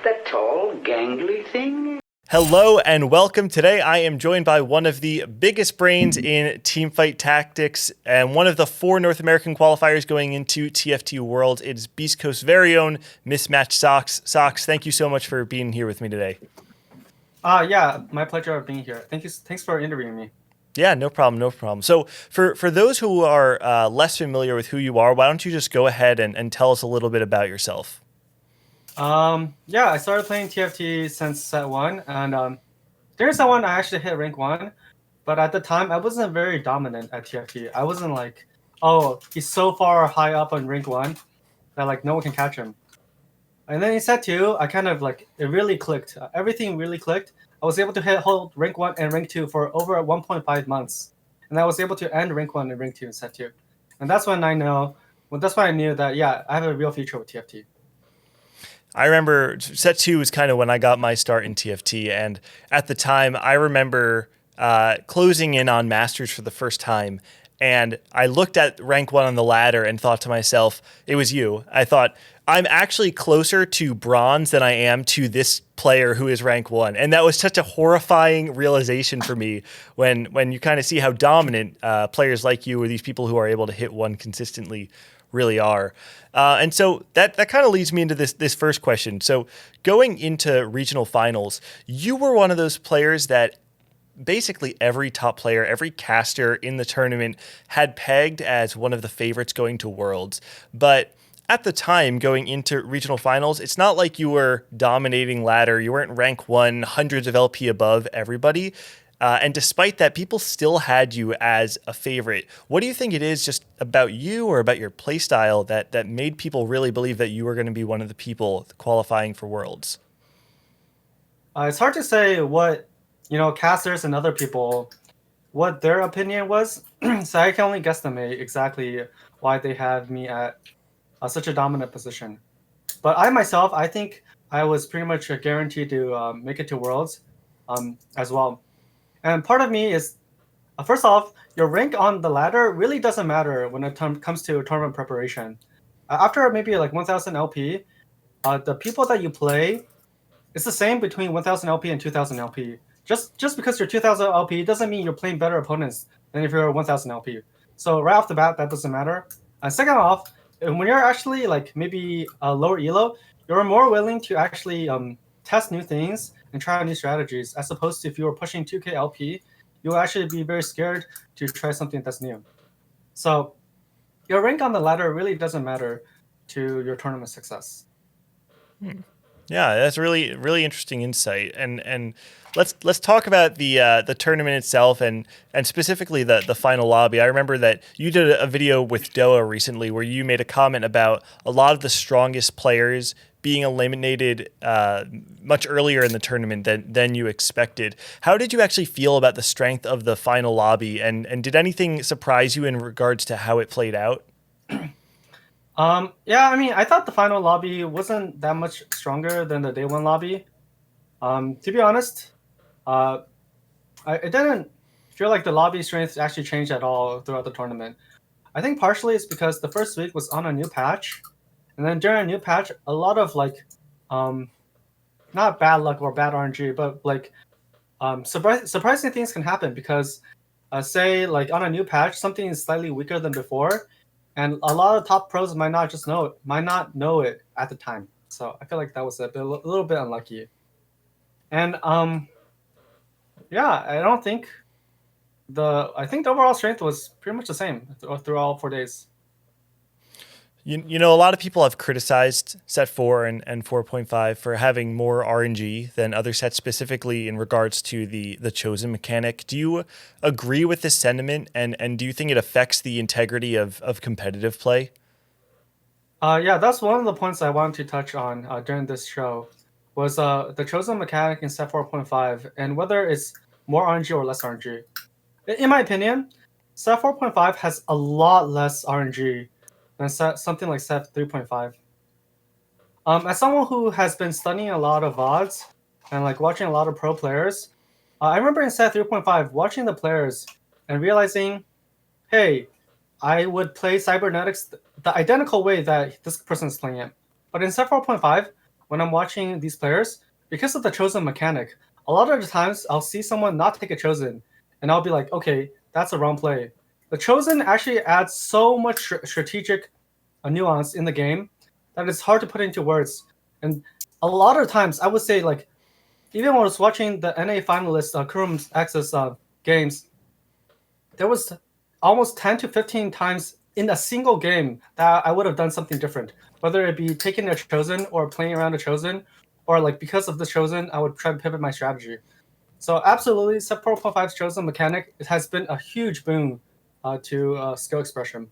The tall, gangly thing? Hello and welcome. Today I am joined by one of the biggest brains in teamfight tactics and one of the 4 North American qualifiers going into TFT World. It is Beast Coast's very own Mismatched Socks. Socks, thank you so much for being here with me today. Yeah, my pleasure of being here. Thanks for interviewing me. Yeah, no problem, no problem. So for those who are less familiar with who you are, why don't you just go ahead and tell us a little bit about yourself? Yeah, I started playing TFT since set one, and during set one I actually hit rank one, but at the time I wasn't very dominant at TFT. I wasn't like, oh, he's so far high up on rank one that like no one can catch him. And then in set two, I kind of like it really clicked. Everything really clicked. I was able to hold rank one and rank two for over 1.5 months, and I was able to end rank one and rank two in set two, and that's when that's when I knew that yeah, I have a real future with TFT. I remember set 2 was kind of when I got my start in TFT, and at the time I remember closing in on Masters for the first time, and I looked at rank 1 on the ladder and thought to myself, it was you. I thought, I'm actually closer to bronze than I am to this player who is rank 1. And that was such a horrifying realization for me when you kind of see how dominant players like you or these people who are able to hit 1 consistently really are. And so that kind of leads me into this first question. So going into regional finals, you were one of those players that basically every top player, every caster in the tournament had pegged as one of the favorites going to Worlds. But at the time, going into regional finals, it's not like you were dominating ladder. You weren't rank 1, hundreds of LP above everybody. And despite that, people still had you as a favorite. What do you think it is just about you or about your playstyle that made people really believe that you were going to be one of the people qualifying for Worlds? It's hard to say what casters and other people what their opinion was, so I can only guesstimate exactly why they have me at such a dominant position. But I myself, I think I was pretty much guaranteed to make it to Worlds as well. And part of me is, first off, your rank on the ladder really doesn't matter when it comes to tournament preparation. After maybe like 1000 LP, the people that you play, it's the same between 1000 LP and 2000 LP. Just because you're 2000 LP doesn't mean you're playing better opponents than if you're 1000 LP. So right off the bat, that doesn't matter. And second off, when you're actually like maybe a lower elo, you're more willing to actually test new things and try out new strategies, as opposed to if you were pushing 2K LP, you'll actually be very scared to try something that's new. So your rank on the ladder really doesn't matter to your tournament success. Yeah, that's really interesting insight. And let's talk about the tournament itself and specifically the final lobby. I remember that you did a video with Doa recently where you made a comment about a lot of the strongest players being eliminated much earlier in the tournament than you expected. How did you actually feel about the strength of the final lobby, and did anything surprise you in regards to how it played out? Yeah, I mean, I thought the final lobby wasn't that much stronger than the day one lobby. To be honest, uh, it didn't feel like the lobby strength actually changed at all throughout the tournament. I think partially it's because the first week was on a new patch, and then during a new patch, a lot of like, um, not bad luck or bad RNG, but like, surprising things can happen because, say like on a new patch, something is slightly weaker than before, and a lot of top pros might not know it at the time. So I feel like that was a little bit unlucky. And yeah, I think the overall strength was pretty much the same through all 4 days. You know, a lot of people have criticized set 4 and 4.5 for having more RNG than other sets, specifically in regards to the chosen mechanic. Do you agree with this sentiment, and do you think it affects the integrity of competitive play? Yeah, that's one of the points I wanted to touch on during this show was the chosen mechanic in set 4.5 and whether it's more RNG or less RNG. In my opinion, set 4.5 has a lot less RNG than something like set 3.5. As someone who has been studying a lot of VODs and like watching a lot of pro players, I remember in set 3.5 watching the players and realizing, hey, I would play cybernetics the identical way that this person is playing it. But in set 4.5, when I'm watching these players, because of the chosen mechanic, a lot of the times I'll see someone not take a chosen, and I'll be like, okay, that's a wrong play. The chosen actually adds so much strategic nuance in the game that it's hard to put into words. And a lot of times, I would say, like, even when I was watching the NA finalist Kurum's Access games, there was almost 10 to 15 times in a single game that I would have done something different, whether it be taking a chosen or playing around a chosen, or like because of the chosen, I would try to pivot my strategy. So absolutely, Set 4.5's chosen mechanic, it has been a huge boon to skill expression.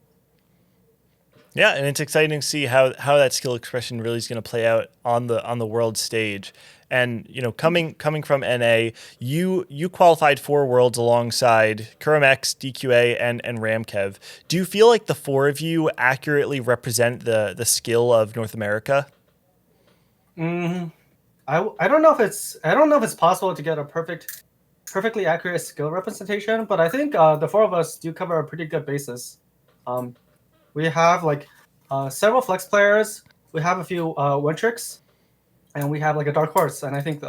Yeah, and it's exciting to see how that skill expression really is going to play out on the world stage. And coming from NA, you qualified for Worlds alongside KuramX, DQA, and Ramkev. Do you feel like the four of you accurately represent the skill of North America? I don't know if it's possible to get a perfectly accurate skill representation, but I think the four of us do cover a pretty good basis. Um, we have like several flex players. We have a few one tricks, and we have like a dark horse. And I think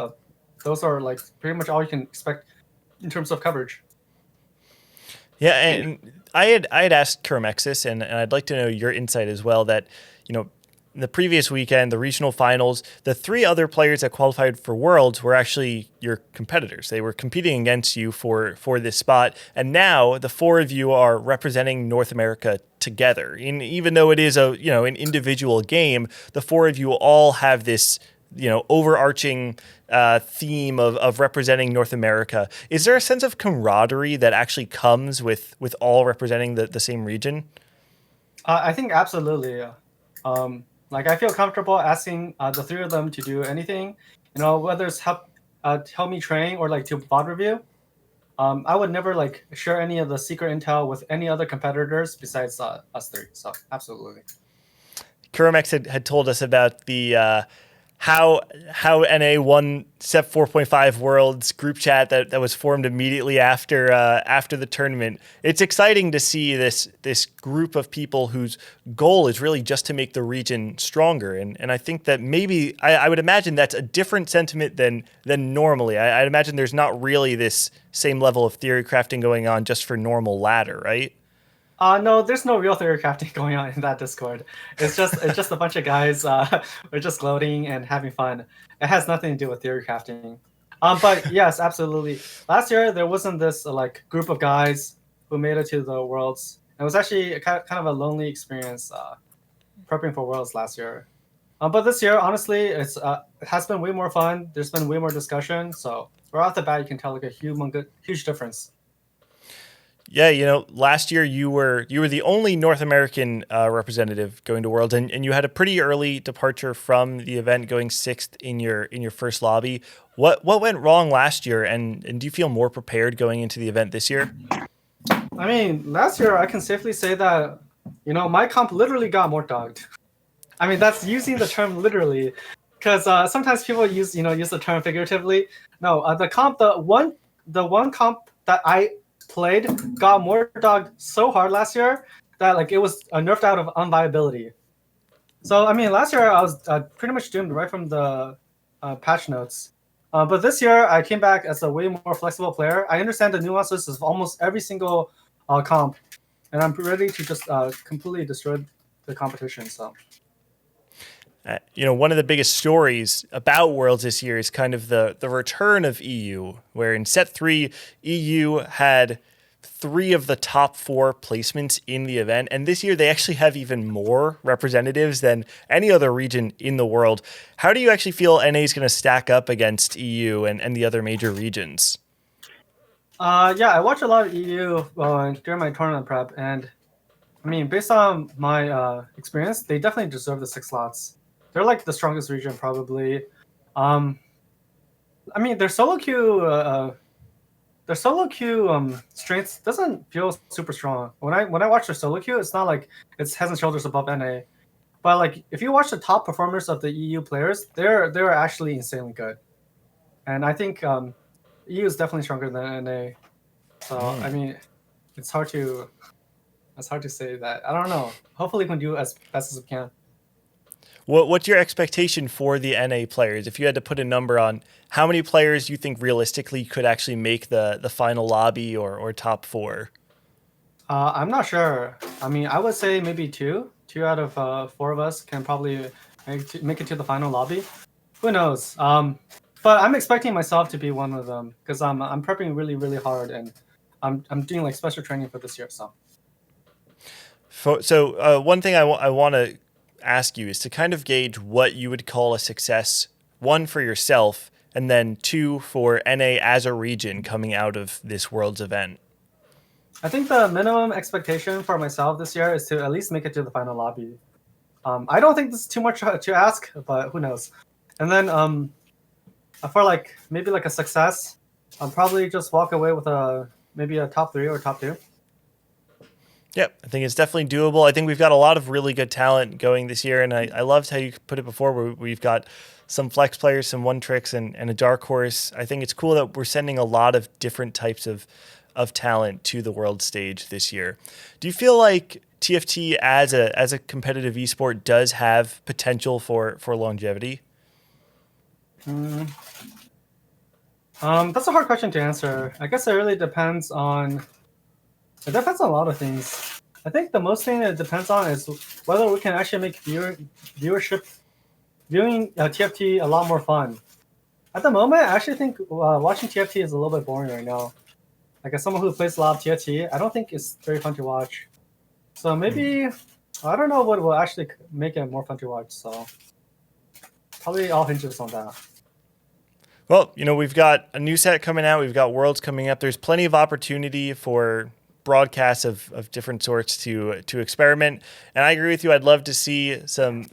those are like pretty much all you can expect in terms of coverage. Yeah, and I had asked Kermexis, and I'd like to know your insight as well. That the previous weekend, the regional finals, the three other players that qualified for Worlds were actually your competitors. They were competing against you for this spot, and now the four of you are representing North America together. And even though it is an individual game, the four of you all have this overarching theme of representing North America. Is there a sense of camaraderie that actually comes with all representing the same region? I think absolutely. Like I feel comfortable asking the three of them to do anything, whether it's help me train or like to bot review. I would never like share any of the secret intel with any other competitors besides us three. So absolutely. Kuramex had told us about the how NA won Set 4.5 Worlds group chat that was formed immediately after the tournament. It's exciting to see this group of people whose goal is really just to make the region stronger. And I think that maybe I would imagine that's a different sentiment than normally. I'd imagine there's not really this same level of theory crafting going on just for normal ladder, right? No, there's no real theory crafting going on in that Discord. It's just a bunch of guys we're just gloating and having fun. It has nothing to do with theory crafting. But yes, absolutely. Last year there wasn't this like group of guys who made it to the worlds. It was actually kind of a lonely experience prepping for worlds last year. But this year, honestly, it has been way more fun. There's been way more discussion. So right off the bat, you can tell like a huge difference. Yeah, last year you were the only North American representative going to Worlds, and you had a pretty early departure from the event, going sixth in your first lobby. What went wrong last year, and do you feel more prepared going into the event this year? I mean, last year I can safely say that, my comp literally got more dogged. I mean, that's using the term literally, because sometimes people use the term figuratively. No, the one comp that I played got more dogged so hard last year that like it was nerfed out of unviability. So I mean, last year I was pretty much doomed right from the patch notes. But this year I came back as a way more flexible player. I understand the nuances of almost every single comp, and I'm ready to just completely destroy the competition. So. One of the biggest stories about Worlds this year is kind of the return of EU, where in Set 3, EU had three of the top four placements in the event. And this year, they actually have even more representatives than any other region in the world. How do you actually feel NA is going to stack up against EU and the other major regions? Yeah, I watch a lot of EU during my tournament prep, and I mean, based on my experience, they definitely deserve the 6 slots. They're like the strongest region, probably. Um, I mean, their solo queue strength doesn't feel super strong. When I watch their solo queue, it's not like it's head and shoulders above NA. But like if you watch the top performers of the EU players, they're actually insanely good. And I think EU is definitely stronger than NA. So I mean, it's hard to say that. I don't know. Hopefully, we can do as best as we can. What's your expectation for the NA players? If you had to put a number on how many players you think realistically could actually make the final lobby or top four? I'm not sure. I mean, I would say maybe two. Two out of four of us can probably make it to the final lobby. Who knows? But I'm expecting myself to be one of them because I'm prepping really really hard and I'm doing like special training for this year. So. So one thing I want to ask you is to kind of gauge what you would call a success, one for yourself, and then two for NA as a region coming out of this Worlds event. I think the minimum expectation for myself this year is to at least make it to the final lobby. I don't think this is too much to ask, but who knows? And then for like maybe like a success, I'll probably just walk away with maybe a top 3 or top 2. Yep, I think it's definitely doable. I think we've got a lot of really good talent going this year, and I loved how you put it before, where we've got some flex players, some one tricks, and a dark horse. I think it's cool that we're sending a lot of different types of talent to the world stage this year. Do you feel like TFT as a competitive esport does have potential for longevity? That's a hard question to answer. I guess it really depends on. It depends on a lot of things. I think the most thing it depends on is whether we can actually make viewing TFT a lot more fun. At the moment, I actually think watching TFT is a little bit boring right now. Like as someone who plays a lot of TFT, I don't think it's very fun to watch. So maybe I don't know what will actually make it more fun to watch. So probably all hinges on that. Well, we've got a new set coming out. We've got Worlds coming up. There's plenty of opportunity for broadcasts of different sorts to experiment. And I agree with you. I'd love to see some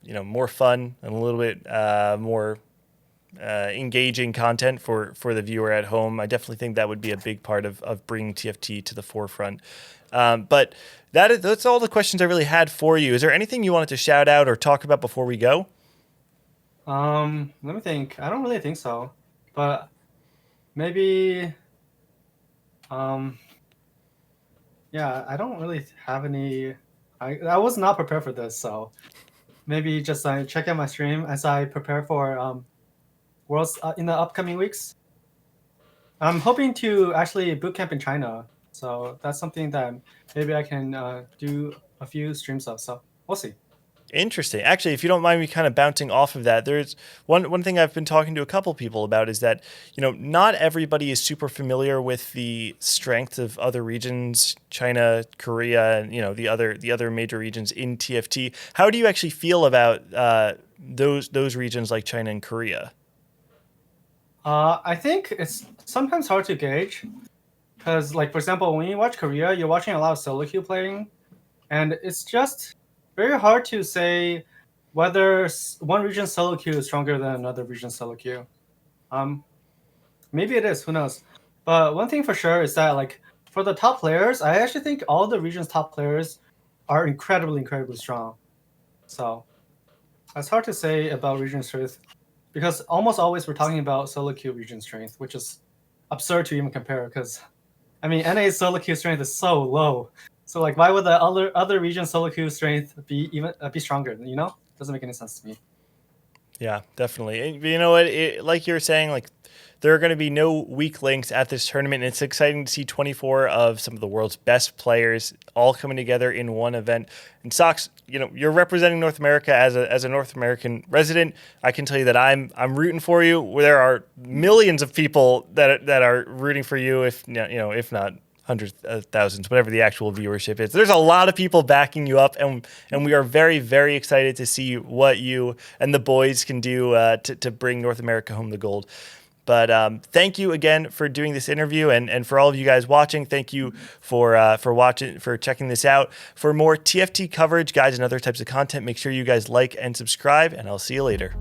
more fun and a little bit more engaging content for the viewer at home. I definitely think that would be a big part of bringing TFT to the forefront. But that's all the questions I really had for you. Is there anything you wanted to shout out or talk about before we go? Let me think. I don't really think so, but maybe, yeah, I don't really have any. I was not prepared for this, so maybe just check out my stream as I prepare for Worlds in the upcoming weeks. I'm hoping to actually boot camp in China, so that's something that maybe I can do a few streams of. So we'll see. Interesting. Actually, if you don't mind me kind of bouncing off of that, there's one thing I've been talking to a couple people about is that, not everybody is super familiar with the strength of other regions, China, Korea, and, the other major regions in TFT. How do you actually feel about those regions like China and Korea? I think it's sometimes hard to gauge because, like, for example, when you watch Korea, you're watching a lot of solo queue playing, and it's just very hard to say whether one region's solo queue is stronger than another region's solo queue. Maybe it is, who knows? But one thing for sure is that, like, for the top players, I actually think all the region's top players are incredibly strong. So it's hard to say about region strength because almost always we're talking about solo queue region strength, which is absurd to even compare because, I mean, NA's solo queue strength is so low. So like, why would the other region solo queue strength be stronger? Doesn't make any sense to me. Yeah, definitely. And you know what? Like you were saying, like there are going to be no weak links at this tournament. It's exciting to see 24 of some of the world's best players all coming together in one event. And Socks, you're representing North America as a North American resident. I can tell you that I'm rooting for you. There are millions of people that are rooting for you, if not hundreds of thousands, whatever the actual viewership is. There's a lot of people backing you up, and we are very, very excited to see what you and the boys can do to bring North America home the gold. But thank you again for doing this interview, and for all of you guys watching, thank you for checking this out. For more TFT coverage, guys, and other types of content, make sure you guys like and subscribe, and I'll see you later.